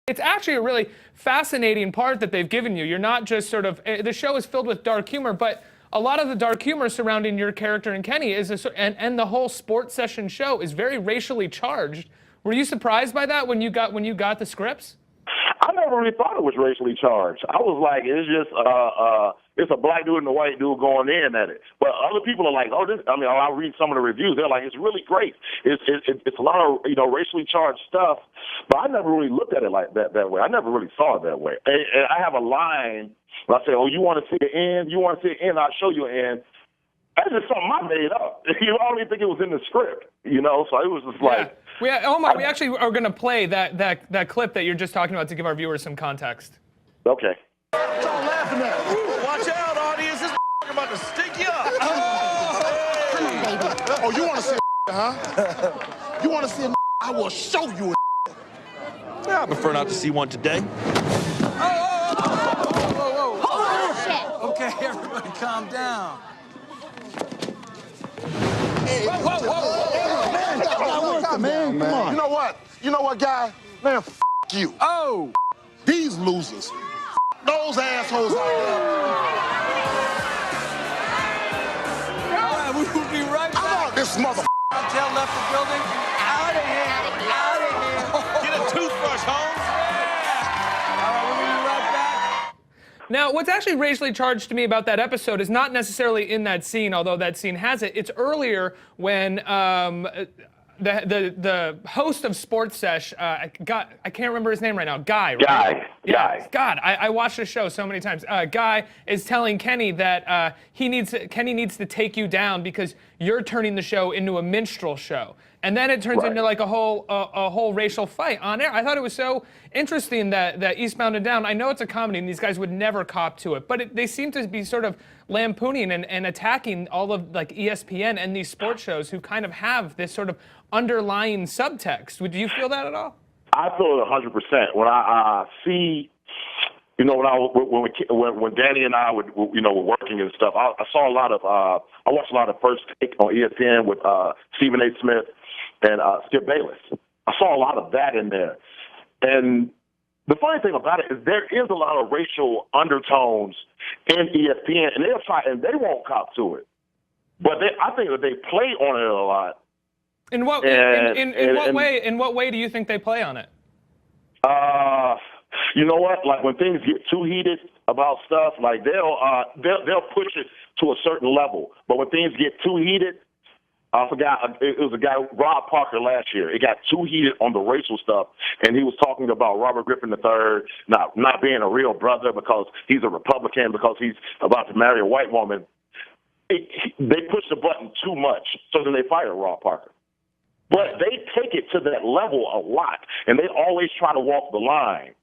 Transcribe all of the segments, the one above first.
It's actually a really fascinating part that they've given you. You're not just sort of, the show is filled with dark humor, but a lot of the dark humor surrounding your character and Kenny and the whole sports session show is very racially charged. Were you surprised by that when you got the scripts? I never really thought it was racially charged. I was like, it's just it's a black dude and a white dude going in at it. But other people are like, oh, this. I mean, I read some of the reviews. They're like, it's really great. It's a lot of racially charged stuff. But I never really looked at it like that way. I never really saw it that way. And I have a line where I say, oh, you want to see the end? You want to see the end? I'll show you an end. That's just something I made up. I don't even think it was in the script, So it was just like. Omar, we actually are going to play that clip that you're just talking about to give our viewers some context. Okay. What y'all laughing at? Watch out, audience. This about to stick you up. Oh, come on, baby. Oh, you want to see a huh? You want to see a I will show you a I prefer not to see one today. Oh, shit. Okay, everybody calm down. Hey, whoa. Man, come on. You know what, guy? Man, f you. Oh! These losers. Those assholes out there. All right, we will be right back. I'm out this mother. Hotel left the building. Out of here. Out of here. Get a toothbrush, Holmes. Yeah. All right, we'll be right back. Now, what's actually racially charged to me about that episode is not necessarily in that scene, although that scene has it. It's earlier when the host of Sports Sesh, I can't remember his name right now. Guy, right? Guy. God, I watched the show so many times. Guy is telling Kenny that Kenny needs to take you down because you're turning the show into a minstrel show. And then it turns into like a whole racial fight on air. I thought it was so interesting that Eastbound and Down, I know it's a comedy and these guys would never cop to it, but they seem to be sort of lampooning and attacking all of like ESPN and these sports shows who kind of have this sort of underlying subtext. Do you feel that at all? I feel it 100%. When I see, when Danny and I were working and stuff, I saw a lot of, I watched a lot of First Take on ESPN with Stephen A. Smith and Skip Bayless. I saw a lot of that in there. And the funny thing about it is there is a lot of racial undertones in ESPN, and they'll try, and they won't cop to it. But I think that they play on it a lot. In what way do you think they play on it? You know what? Like when things get too heated about stuff, like they'll push it to a certain level. But when things get too heated, I forgot, it was a guy, Rob Parker, last year. It got too heated on the racial stuff, and he was talking about Robert Griffin III not being a real brother because he's a Republican, because he's about to marry a white woman. They pushed the button too much, so then they fired Rob Parker. But they take it to that level a lot, and they always try to walk the line.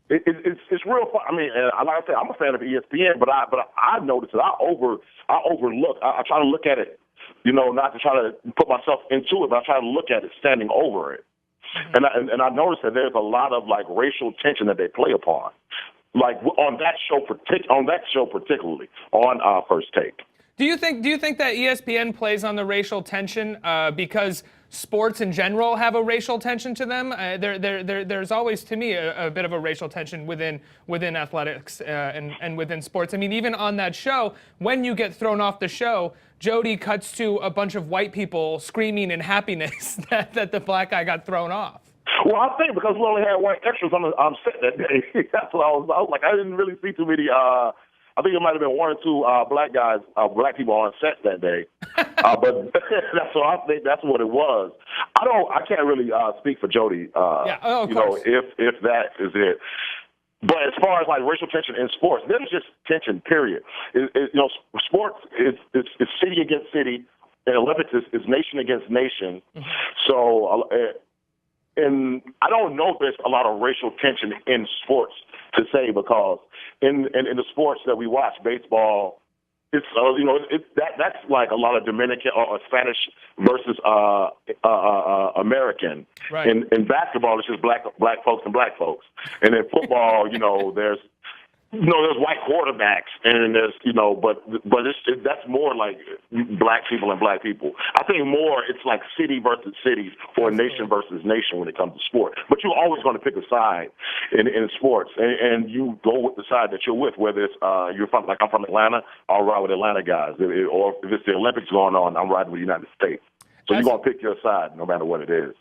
It's real fun. I mean, like I said, I'm a fan of ESPN, but I notice that I overlook. I try to look at it, not to try to put myself into it, but I try to look at it standing over it. Mm-hmm. And I noticed that there's a lot of like racial tension that they play upon, like on that show particularly on First Take. Do you think that ESPN plays on the racial tension because sports in general have a racial tension to them? There's always, to me, a bit of a racial tension within athletics and within sports. I mean, even on that show, when you get thrown off the show, Jody cuts to a bunch of white people screaming in happiness that the black guy got thrown off. Well, I think because we only had white extras on set that day. That's what I was like. I didn't really see too many. I think it might have been one or two black people on set that day. But that's what I think. That's what it was. I can't really speak for Jody. If that is it. But as far as like racial tension in sports, there's just tension. Period. Sports is city against city, and Olympics is nation against nation. Mm-hmm. So, and I don't know if there's a lot of racial tension in sports to say, because in the sports that we watch, baseball, it's that's like a lot of Dominican or Spanish versus American. Right. In basketball, it's just black folks and black folks, and in football, there's there's white quarterbacks, and there's but that's more like black people and black people. I think more it's like city versus cities or nation versus nation when it comes to sport. But you're always going to pick a side in sports, and you go with the side that you're with. Whether it's you're from I'm from Atlanta, I'll ride with Atlanta guys, or if it's the Olympics going on, I'm riding with the United States. So you're going to pick your side no matter what it is.